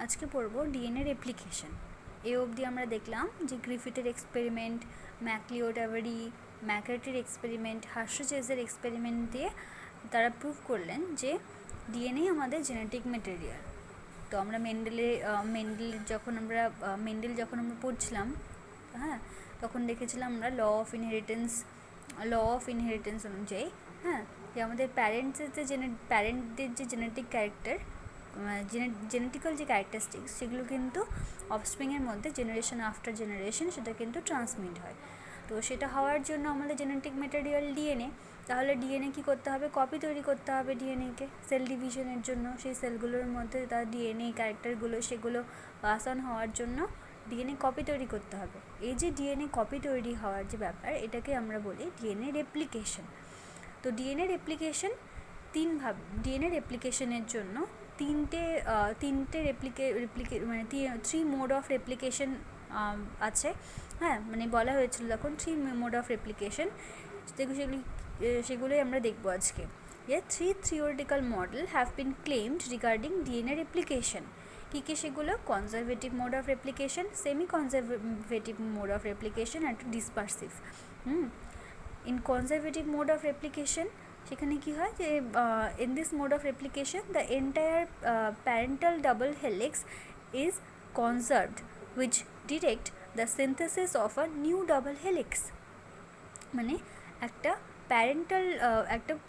আজকে পড়ব DNA replication. এই অবধি আমরা দেখলাম যে গ্রিফিথের এক্সপেরিমেন্ট, ম্যাকলিওড অ্যাভারি, ম্যাকার্টির এক্সপেরিমেন্ট, হার্শচেজের এক্সপেরিমেন্ট দিয়ে তারা প্রুভ করলেন যে ডিএনএ আমাদের জেনেটিক ম্যাটেরিয়াল। তো আমরা মেন্ডেল যখন আমরা পড়ছিলাম, হ্যাঁ, তখন দেখেছিলাম আমরা ল অফ ইনহেরিটেন্স অনুযায়ী, হ্যাঁ, যে আমাদের প্যারেন্টদের যে জেনেটিক ক্যারেক্টার, জেনেটিক্যাল যে ক্যারেক্টারিস্টিক্স, সেগুলো কিন্তু অফস্প্রিংয়ের মধ্যে জেনারেশন আফটার জেনারেশন সেটা কিন্তু ট্রান্সমিট হয়। তো সেটা হওয়ার জন্য আমাদের জেনেটিক ম্যাটেরিয়াল ডিএনএ। তাহলে ডিএনএ কী করতে হবে? কপি তৈরি করতে হবে ডিএনএকে সেল ডিভিশনের জন্য। সেই সেলগুলোর মধ্যে তার ডিএনএ ক্যারেক্টারগুলো সেগুলো পাস অন হওয়ার জন্য ডিএনএ কপি তৈরি করতে হবে। এই যে ডিএনএ কপি তৈরি হওয়ার যে ব্যাপার, এটাকে আমরা বলি ডিএনএ রেপ্লিকেশন। তো ডিএনএ রেপ্লিকেশনের জন্য থ্রি মোড অফ রেপ্লিকেশন আছে, হ্যাঁ, মানে বলা হয়েছিল তখন থ্রি মোড অফ রেপ্লিকেশন, সেগুলোই আমরা দেখবো আজকে। যে three theoretical model have been claimed regarding DNA replication. কী কী সেগুলো? Conservative mode of replication, semi conservative mode of replication and dispersive. In conservative mode of replication সেখানে কী হয় যে in this mode of replication the entire parental double helix is conserved which direct the synthesis of a new double helix। মানে একটা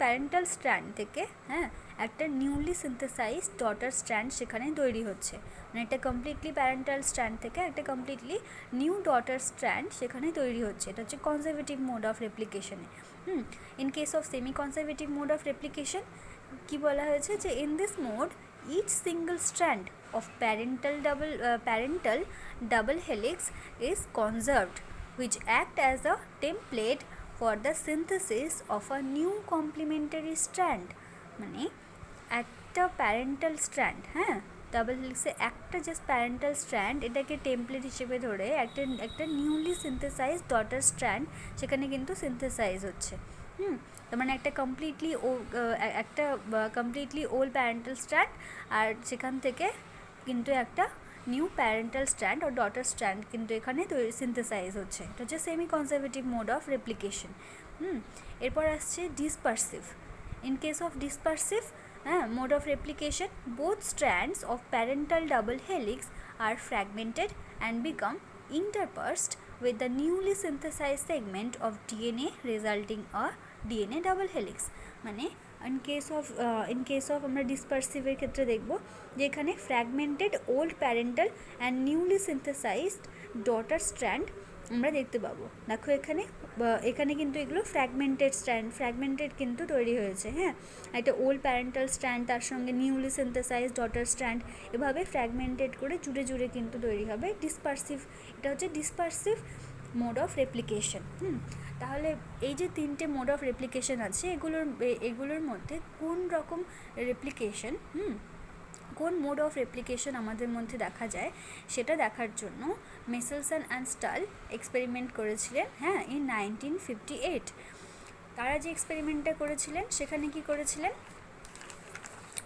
parental strand থেকে, হ্যাঁ, একটা newly synthesized daughter strand সেখানে তৈরি হচ্ছে। মানে একটা কমপ্লিটলি প্যারেন্টাল স্ট্র্যান্ড থেকে একটা কমপ্লিটলি নিউ ডটার স্ট্র্যান্ড সেখানে তৈরি হচ্ছে। এটা হচ্ছে কনজারভেটিভ মোড অফ রেপ্লিকেশনে। In case of semi conservative mode of replication কি বলা হয়েছে যে in this mode each single strand of parental double helix is conserved, which act as a template for the synthesis of a new complementary strand। মানে একটা parental strand, হ্যাঁ, double হেলিক্সে একটা just parental strand, এটাকে template হিসেবে ধরে একটা newly synthesise daughter strand সেখানে কিন্তু সিনথেসাইজ হচ্ছে। তার মানে একটা কমপ্লিটলি ওল্ড প্যারেন্টাল স্ট্র্যান্ড, আর সেখান থেকে কিন্তু একটা নিউ প্যারেন্টাল স্ট্র্যান্ড ও ডটার স্ট্র্যান্ড কিন্তু এখানে সিনথেসাইজ হচ্ছে। এটা হচ্ছে semi conservative mode of replication. এরপর আসছে ডিসপারসিভ। In case of ডিসপারসিভ mode of replication, both strands of parental double helix are fragmented and become interspersed with the newly synthesized segment of DNA, resulting a DNA double helix। মানে in case of আমরা ডিসপারসিভের ক্ষেত্রে দেখব যে এখানে fragmented old parental and newly synthesized daughter strand আমরা দেখতে পাবো। দেখো এখানে কিন্তু এগুলো ফ্র্যাগমেন্টেড কিন্তু তৈরি হয়েছে, হ্যাঁ, একটা ওল্ড প্যারেন্টাল স্ট্র্যান্ড তার সঙ্গে নিউলি সিনথেসাইজড ডটার স্ট্র্যান্ড, এভাবে ফ্র্যাগমেন্টেড করে জুড়ে কিন্তু তৈরি হবে ডিসপারসিভ। এটা হচ্ছে ডিসপারসিভ মোড অফ রেপ্লিকেশন। তাহলে এই যে তিনটে মোড অফ রেপ্লিকেশন আছে, এগুলোর মধ্যে কোন রকম রেপ্লিকেশন, কোন মোড অফ রেপ্লিকেশন আমাদের মধ্যে দেখা যায় সেটা দেখার জন্য মেসেলসন অ্যান্ড স্টাল এক্সপেরিমেন্ট করেছিলেন, হ্যাঁ, ইন 1958। তারা যে এক্সপেরিমেন্টটা করেছিলেন সেখানে কি করেছিলেন,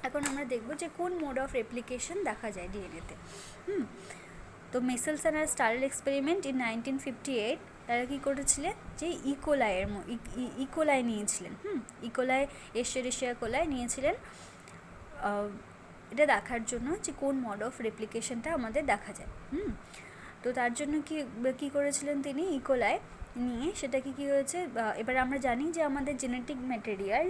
এখন আমরা দেখব যে কোন মোড অফ রেপ্লিকেশন দেখা যায় ডিএনএতে। তো মেসেলসন আর স্টালের এক্সপেরিমেন্ট ইন 1958, তারা কী করেছিলেন যে ইকোলাই নিয়েছিলেন, ইকোলাই এস্চেরিশিয়া কোলাই নিয়েছিলেন, এটা দেখার জন্য যে কোন মোড অফ রেপ্লিকেশনটা আমাদের দেখা যায়। তো তার জন্য কি করেছিলেন তিনি, ইকোলাই নিয়ে সেটাকে কী হয়েছে, এবার আমরা জানি যে আমাদের জেনেটিক ম্যাটেরিয়াল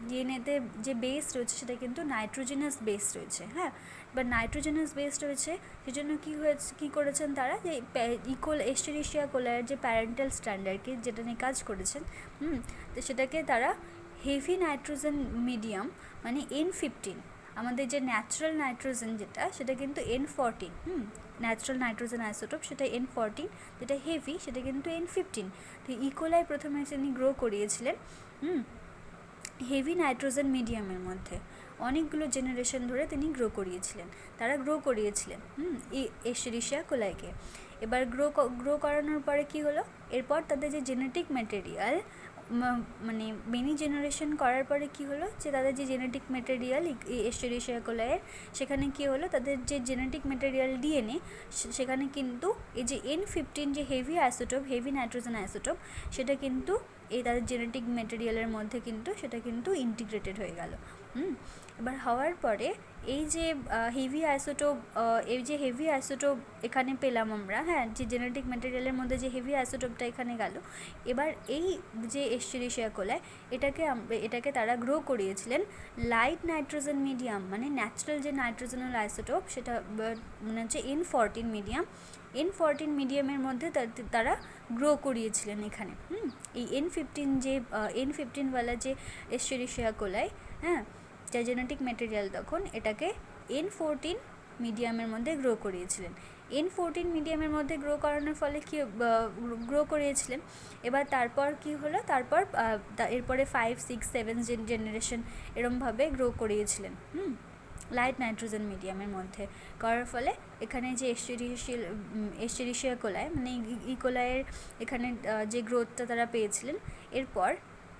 ডিএনএতে যে বেস রয়েছে সেটা কিন্তু নাইট্রোজেনাস বেস রয়েছে, হ্যাঁ, এবার নাইট্রোজেনাস বেস রয়েছে, সেজন্য কী করেছেন তারা, যে এস্চেরিশিয়া কোলাইয়ের যে প্যারেন্টাল স্ট্যান্ডার্ডকে যেটা নিয়ে কাজ করেছেন, তো সেটাকে তারা হেভি নাইট্রোজেন মিডিয়াম মানে N15, আমাদের যে ন্যাচারাল নাইট্রোজেন সেটা কিন্তু N14, ন্যাচারাল নাইট্রোজেন আইসোটোপ সেটা N14, যেটা হেভি সেটা কিন্তু N15। তো ইকোলাই প্রথমে তিনি গ্রো করিয়েছিলেন হেভি নাইট্রোজেন মিডিয়ামের মধ্যে, অনেকগুলো জেনারেশন ধরে তিনি তারা গ্রো করিয়েছিলেন এস্চেরিশিয়া কোলাইকে। এবার গ্রো করানোর পরে কি হলো, এরপর তাদের যে জেনেটিক ম্যাটেরিয়াল মানে মেনি জেনারেশন করার পরে কি হলো, যে তাদের যে জেনেটিক মেটেরিয়াল এস্টেরিশিয়া কোলাইয়ের, সেখানে কি হলো, তাদের যে জেনেটিক মেটেরিয়াল ডিএনএ, সেখানে কিন্তু এই যে N15 যে heavy isotope, heavy nitrogen isotope, সেটা কিন্তু এই তাদের জেনেটিক মেটেরিয়ালের মধ্যে কিন্তু সেটা কিন্তু ইন্টিগ্রেটেড হয়ে গেল। এবার হওয়ার পরে এই যে হেভি আইসোটোপ, এই যে হেভি আইসোটোপ এখানে পেলাম আমরা, হ্যাঁ, যে জেনেটিক ম্যাটেরিয়ালের মধ্যে যে হেভি আইসোটোপটা এখানে গেল, এবার এই যে এস্টেরিশিয়া কোলাই, এটাকে তারা গ্রো করিয়েছিলেন লাইট নাইট্রোজেন মিডিয়াম, মানে ন্যাচারাল যে নাইট্রোজেনাল আইসোটোপ, সেটা মানে হচ্ছে N14 মিডিয়াম, N14 মিডিয়ামের মধ্যে তারা গ্রো করিয়েছিলেন এখানে। এই N15 ওয়ালা যে এস্টেরিশিয়া কোলাই, হ্যাঁ, যা জেনেটিক ম্যাটেরিয়াল, তখন এটাকে N14 মিডিয়ামের মধ্যে গ্রো করিয়েছিলেন। N14 মিডিয়ামের মধ্যে গ্রো করানোর ফলে কি গ্রো করিয়েছিলেন। এবার তারপর কি হলো, তারপর এরপরে 5, 6, 7 জেনারেশন এরমভাবে গ্রো করিয়েছিলেন লাইট নাইট্রোজেন মিডিয়ামের মধ্যে করার ফলে এখানে যে এস্টেরিশিয়া কোলাই, মানে ইকোলাইয়ের এখানে যে গ্রোথটা তারা পেয়েছিলেন, এরপর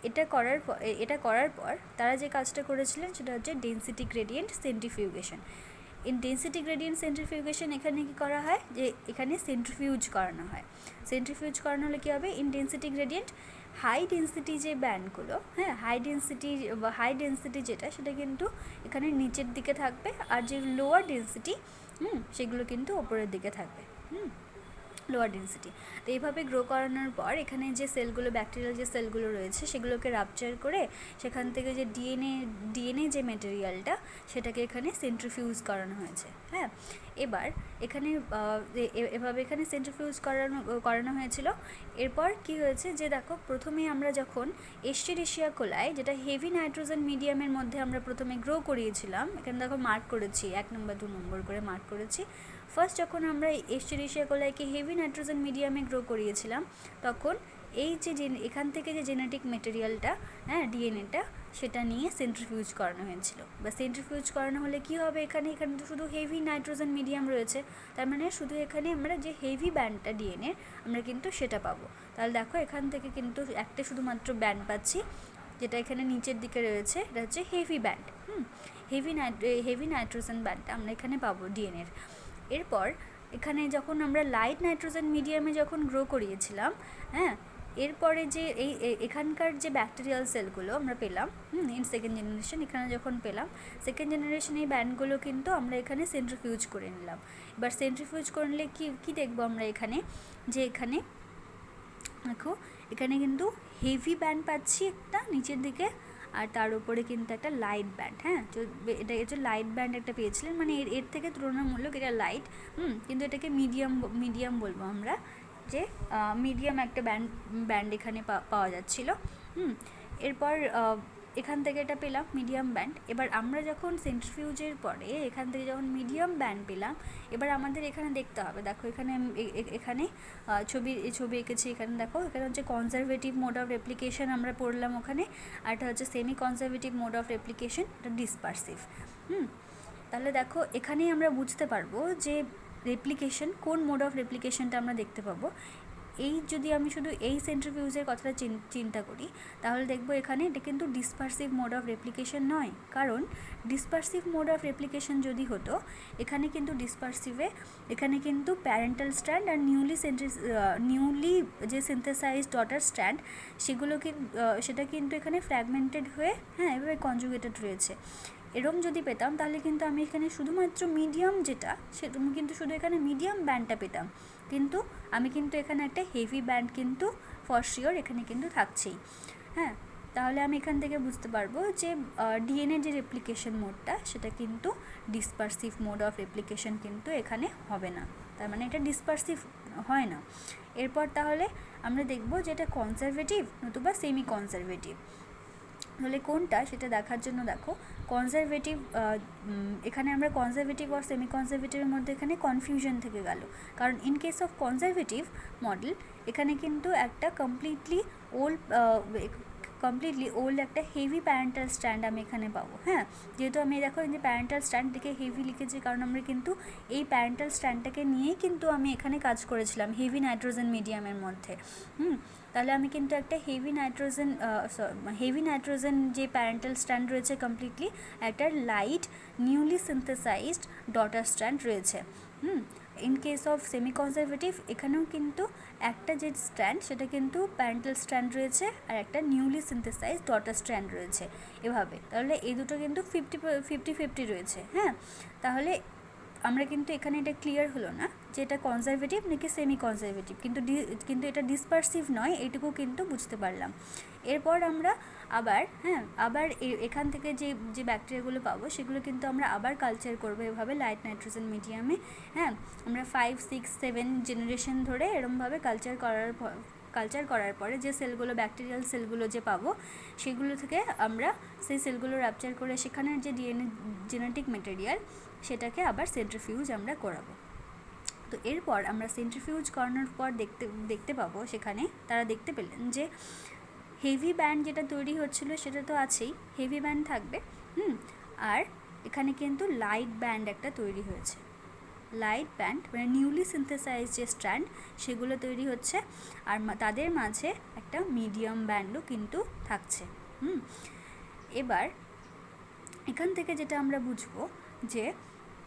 এটা করার পর তারা যে কাজটা করেছিলেন সেটা হচ্ছে density gradient centrifugation. Density gradient centrifugation এখানে কি করা হয়, যে এখানে সেন্ট্রিফিউজ করানো হয়। সেন্ট্রিফিউজ করানো হলে কী হবে, ডেন্সিটি গ্রেডিয়েন্ট হাই ডেন্সিটি যে ব্যান্ডগুলো, হ্যাঁ, হাই ডেন্সিটি যেটা, সেটা কিন্তু এখানে নিচের দিকে থাকবে, আর যে লোয়ার ডেন্সিটি সেগুলো কিন্তু ওপরের দিকে থাকবে, লোয়ার ডেন্সিটি। তো এইভাবে গ্রো করানোর পর এখানে যে সেলগুলো, ব্যাকটেরিয়াল যে সেলগুলো রয়েছে, সেগুলোকে রাপচার করে সেখান থেকে যে ডিএনএ যে ম্যাটেরিয়ালটা, সেটাকে এখানে সেন্ট্রিফিউজ করানো হয়েছে। হ্যাঁ, এবার এখানে এভাবে এখানে সেন্ট্রিফিউজ করানো হয়েছিল। এরপর কি হয়েছে, যে দেখো, প্রথমে আমরা যখন এস্টেরিশিয়া কোলাই, যেটা হেভি নাইট্রোজেন মিডিয়ামের মধ্যে আমরা প্রথমে গ্রো করিয়েছিলাম, এখানে দেখো মার্ক করেছি, 1 নম্বর 2 নম্বর করে মার্ক করেছি। ফার্স্ট যখন আমরা এস্টেরিশিয়া কোলাইকে হেভি নাইট্রোজেন মিডিয়ামে গ্রো করিয়েছিলাম, তখন এই যে এখান থেকে যে জেনেটিক মেটেরিয়ালটা, হ্যাঁ, ডিএনএটা, সেটা নিয়ে সেন্ট্রিফিউজ করানো হয়েছিল। বা সেন্ট্রিফিউজ করানো হলে কি হবে, এখানে তো শুধু হেভি নাইট্রোজেন মিডিয়াম রয়েছে, তার মানে শুধু এখানে আমরা যে হেভি ব্যান্ডটা ডিএনএ, আমরা কিন্তু সেটা পাবো। তাহলে দেখো, এখান থেকে কিন্তু একটা শুধুমাত্র ব্যান্ড পাচ্ছি, যেটা এখানে নিচের দিকে রয়েছে, এটা হচ্ছে হেভি ব্যান্ড। হেভি নাইট্রোজেন ব্যান্ডটা আমরা এখানে পাবো ডিএনএর। এরপর এখানে যখন আমরা লাইট নাইট্রোজেন মিডিয়ামে যখন গ্রো করিয়েছিলাম, হ্যাঁ, এরপরে যে এখানকার যে ব্যাকটেরিয়াল সেলগুলো আমরা পেলাম ইন সেকেন্ড জেনারেশন, এখানে যখন পেলাম সেকেন্ড জেনারেশন, এই ব্যান্ডগুলো কিন্তু আমরা এখানে সেন্ট্রিফিউজ করে নিলাম। এবার সেন্ট্রিফিউজ করে নিলে কি দেখবো আমরা এখানে, যে এখানে দেখো, এখানে কিন্তু হেভি ব্যান্ড পাচ্ছি একটা নিচের দিকে, আর তার উপরে কিন্তু একটা লাইট ব্যান্ড। হ্যাঁ, তো এটা হচ্ছে লাইট ব্যান্ড একটা পেয়েছিলেন, মানে এর থেকে তুলনামূলক এটা লাইট, কিন্তু এটাকে মিডিয়াম বলবো আমরা, যে মিডিয়াম একটা ব্যান্ড এখানে পাওয়া যাচ্ছিল। এরপর এখান থেকে এটা পেলাম মিডিয়াম ব্যান্ড। এবার আমরা যখন সেন্ট্রিফিউজের পরে এখান থেকে যখন মিডিয়াম ব্যান্ড পেলাম, এবার আমাদের এখানে দেখতে হবে, দেখো এখানে ছবি এঁকেছি, এখানে দেখো, এখানে হচ্ছে কনজারভেটিভ মোড অফ রেপ্লিকেশন আমরা পড়লাম ওখানে, আর এটা হচ্ছে semi conservative mode of replication, এটা ডিসপারসিভ। তাহলে দেখো, এখানেই আমরা বুঝতে পারবো যে রেপ্লিকেশন, কোন মোড অফ রেপ্লিকেশনটা আমরা দেখতে পাবো। যদি আমি শুধু এই সেন্ট্রিফিউজের কথাটা চিন্তা করি, তাহলে দেখবো এখানে এটা কিন্তু ডিসপারসিভ মোড অফ রেপ্লিকেশন নয়। কারণ ডিসপারসিভ মোড অফ রেপ্লিকেশন যদি হতো, এখানে কিন্তু ডিসপারসিভে এখানে কিন্তু প্যারেন্টাল স্ট্র্যান্ড আর নিউলি যে সিনথেসাইজড ডটার স্ট্র্যান্ড, সেটা কিন্তু এখানে ফ্র্যাগমেন্টেড হয়ে, হ্যাঁ, এভাবে কনজুগেটেড রয়েছে। এরম যদি পেতাম, তাহলে কিন্তু আমি এখানে শুধুমাত্র মিডিয়াম যেটা, তুমি কিন্তু শুধু এখানে মিডিয়াম ব্যান্ডটা পেতাম, কিন্তু আমি কিন্তু এখানে একটা হেভি ব্যান্ড কিন্তু ফর শিওর এখানে কিন্তু থাকছেই। হ্যাঁ, তাহলে আমি এখান থেকে বুঝতে পারবো যে ডিএনএ যে রেপ্লিকেশন মোডটা, সেটা কিন্তু ডিসপারসিভ মোড অফ রেপ্লিকেশন কিন্তু এখানে হবে না, তার মানে এটা ডিসপারসিভ হয় না। এরপর তাহলে আমরা দেখব যে এটা কনজারভেটিভ নতুবা সেমি কনজারভেটিভ, তাহলে কোনটা সেটা দেখার জন্য দেখো, কনজারভেটিভ, এখানে আমরা কনজারভেটিভ আর সেমি কনজারভেটিভের মধ্যে এখানে কনফিউশন থেকে গেল। কারণ in case of conservative model, এখানে কিন্তু একটা কমপ্লিটলি কমপ্লিটলি ওল্ড একটা হেভি প্যারেন্টাল স্ট্র্যান্ড আমি এখানে পাবো। হ্যাঁ, যেহেতু আমি দেখো যে প্যারেন্টাল স্ট্র্যান্ডটিকে হেভি লিখেছি, কারণ আমরা কিন্তু এই প্যারেন্টাল স্ট্র্যান্ডটাকে নিয়েই কিন্তু আমি এখানে কাজ করেছিলাম হেভি নাইট্রোজেন মিডিয়ামের মধ্যে। তাহলে আমি কিন্তু একটা হেভি নাইট্রোজেন যে প্যারেন্টাল স্ট্র্যান্ড রয়েছে কমপ্লিটলি একটা light newly synthesized daughter strand রয়েছে। In case of semi conservative এখানেও কিন্তু একটা যে স্ট্র্যান্ড সেটা কিন্তু প্যারেন্টাল স্ট্র্যান্ড রয়েছে আর একটা নিউলি সিনথেসাইজড ডটার স্ট্র্যান্ড রয়েছে এভাবে। তাহলে এই দুটো কিন্তু 50-50 রয়েছে। হ্যাঁ, তাহলে আমরা কিন্তু এখানে এটা ক্লিয়ার হলো না যে এটা কনজারভেটিভ নাকি সেমি কনজারভেটিভ, কিন্তু এটা ডিসপারসিভ নয়, এইটুকু কিন্তু বুঝতে পারলাম। এরপর আমরা আবার এখান থেকে যে ব্যাকটেরিয়াগুলো পাবো সেগুলো কিন্তু আমরা আবার কালচার করবো এভাবে লাইট নাইট্রোজেন মিডিয়ামে। হ্যাঁ, আমরা 5, 6, 7 জেনারেশন ধরে এরমভাবে কালচার করার পরে যে সেলগুলো ব্যাকটেরিয়াল সেলগুলো যে পাবো সেগুলো থেকে আমরা সেই সেলগুলো র্যাপচার করে সেখানের যে ডিএনএ জেনেটিক ম্যাটেরিয়াল সেটাকে আবার সেন্ট্রিফিউজ আমরা করাবো। তো এরপর আমরা সেন্ট্রিফিউজ করানোর পর দেখতে পাবো সেখানে তারা দেখতে পেলেন যে হেভি ব্যান্ড যেটা তৈরি হচ্ছিল সেটা তো আছেই, হেভি ব্যান্ড থাকবে। আর এখানে কিন্তু লাইট ব্যান্ড একটা তৈরি হয়েছে, লাইট ব্যান্ড মানে নিউলি সিনথেসাইজ যে স্ট্র্যান্ড সেগুলো তৈরি হচ্ছে, আর তাদের মাঝে একটা মিডিয়াম ব্যান্ডও কিন্তু থাকছে। এবার এখান থেকে যেটা আমরা বুঝবো যে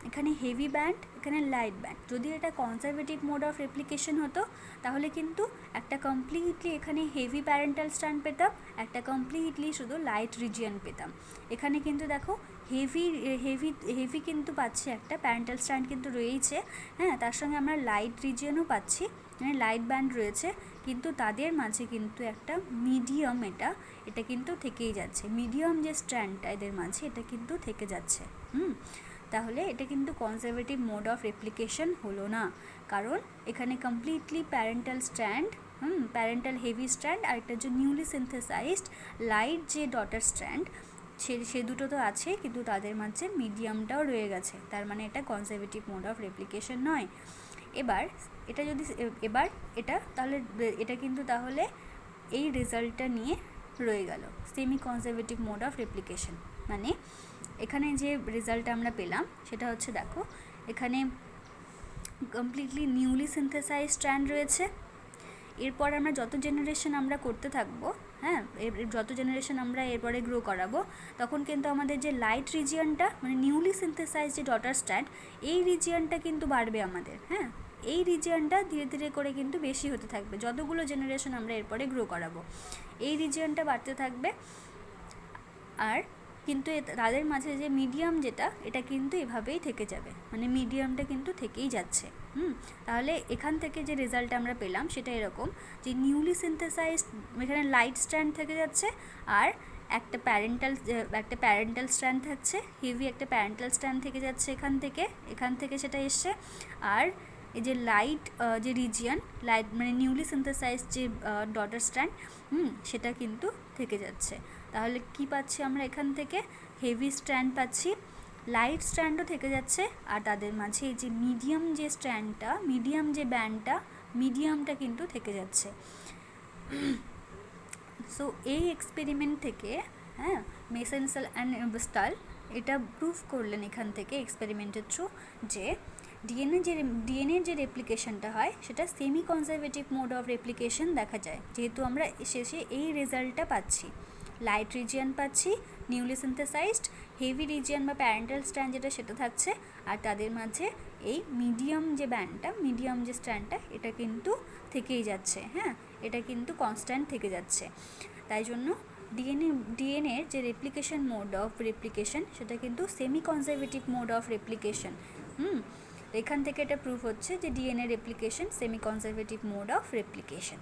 এখানে হেভি ব্যান্ড, এখানে লাইট ব্যান্ড। যদি এটা কনজারভেটিভ মোড অফ রেপ্লিকেশন হতো তাহলে কিন্তু একটা কমপ্লিটলি এখানে হেভি প্যারেন্টাল স্ট্র্যান্ড পেতাম, একটা কমপ্লিটলি শুধু লাইট রিজিয়ন পেতাম। এখানে কিন্তু দেখো হেভি কিন্তু পাচ্ছি, একটা প্যারেন্টাল স্ট্র্যান্ড কিন্তু রয়েছে। হ্যাঁ, তার সঙ্গে আমরা লাইট রিজিয়নও পাচ্ছি, মানে লাইট ব্যান্ড রয়েছে, কিন্তু তাদের মাঝে কিন্তু একটা মিডিয়াম এটা কিন্তু থেকেই যাচ্ছে। মিডিয়াম যে স্ট্র্যান্ডটা এদের মাঝে এটা কিন্তু থেকে যাচ্ছে। তাহলে এটা কিন্তু কনজারভেটিভ মোড অফ রেপ্লিকেশন হলো না, কারণ এখানে completely parental strand, parental heavy strand আর একটা যে নিউলি সিনথেসাইজড লাইট যে ডটার স্ট্র্যান্ড সে দুটো তো আছে, কিন্তু তাদের মাঝে মিডিয়ামটাও রয়ে গেছে। তার মানে এটা কনজারভেটিভ মোড অফ রেপ্লিকেশন নয়। এবার এটা কিন্তু তাহলে এই রেজাল্টটা নিয়ে রয়ে গেল semi conservative mode of replication. মানে এখানে যে রেজাল্টটা আমরা পেলাম সেটা হচ্ছে, দেখো এখানে কমপ্লিটলি নিউলি সিনথেসাইজ স্ট্র্যান্ড রয়েছে। এরপর আমরা যত জেনারেশন আমরা করতে থাকবো, হ্যাঁ, যত জেনারেশন আমরা এরপরে গ্রো করাবো তখন কিন্তু আমাদের যে লাইট রিজিয়নটা মানে নিউলি সিনথেসাইজ যে ডটার স্ট্র্যান্ড এই রিজিয়নটা কিন্তু বাড়বে আমাদের। হ্যাঁ, এই রিজিয়নটা ধীরে ধীরে করে কিন্তু বেশি হতে থাকবে, যতগুলো জেনারেশন আমরা এরপরে গ্রো করাবো এই রিজিয়নটা বাড়তে থাকবে। আর কিন্তু তাদের মাঝে যে মিডিয়াম এটা কিন্তু এভাবেই থেকে যাবে, মানে মিডিয়ামটা কিন্তু থেকেই যাচ্ছে। তাহলে এখান থেকে যে রেজাল্ট আমরা পেলাম সেটা এরকম যে নিউলি সিনথেসাইজড এখানে লাইট স্ট্র্যান্ড থেকে যাচ্ছে, আর একটা প্যারেন্টাল স্ট্র্যান্ড থাকছে, হেভি একটা প্যারেন্টাল স্ট্র্যান্ড থেকে যাচ্ছে এখান থেকে সেটা এসছে। আর এই যে লাইট যে রিজিয়ন লাইট মানে নিউলি সিনথেসাইজ যে ডটার স্ট্র্যান্ড সেটা কিন্তু থেকে যাচ্ছে। তাহলে কি পাচ্ছি আমরা এখান থেকে? হেভি স্ট্র্যান্ড পাচ্ছি, লাইট স্ট্র্যান্ডও থেকে যাচ্ছে, আর তাদের মাঝে এই যে মিডিয়াম যে স্ট্র্যান্ডটা, মিডিয়াম যে ব্যান্ডটা, মিডিয়ামটা কিন্তু থেকে যাচ্ছে। সো এই এক্সপেরিমেন্ট থেকে হ্যাঁ মেসেনসেল অ্যান্ড এবাস্টাল এটা প্রুভ করলেন এখান থেকে এক্সপেরিমেন্টের থ্রু যে ডিএনএর যে রেপ্লিকেশনটা হয় সেটা semi conservative mode of replication দেখা যায়, যেহেতু আমরা শেষে এই রেজাল্টটা পাচ্ছি। লাইট রিজিয়ন পাচ্ছি, নিউলি সিনথেসাইজড, হেভি রিজিয়ন বা প্যারেন্টাল স্ট্র্যান্ড যেটা সেটা থাকছে, আর তাদের মাঝে এই মিডিয়াম যে ব্যান্ডটা, মিডিয়াম যে স্ট্র্যান্ডটা এটা কিন্তু থেকেই যাচ্ছে। হ্যাঁ, এটা কিন্তু কনস্ট্যান্ট থেকে যাচ্ছে। তাই জন্য ডিএনএর যে রেপ্লিকেশন মোড অফ রেপ্লিকেশন সেটা কিন্তু semi conservative mode of replication. এখান থেকে এটা প্রুভ হচ্ছে যে DNA replication semi conservative mode of replication.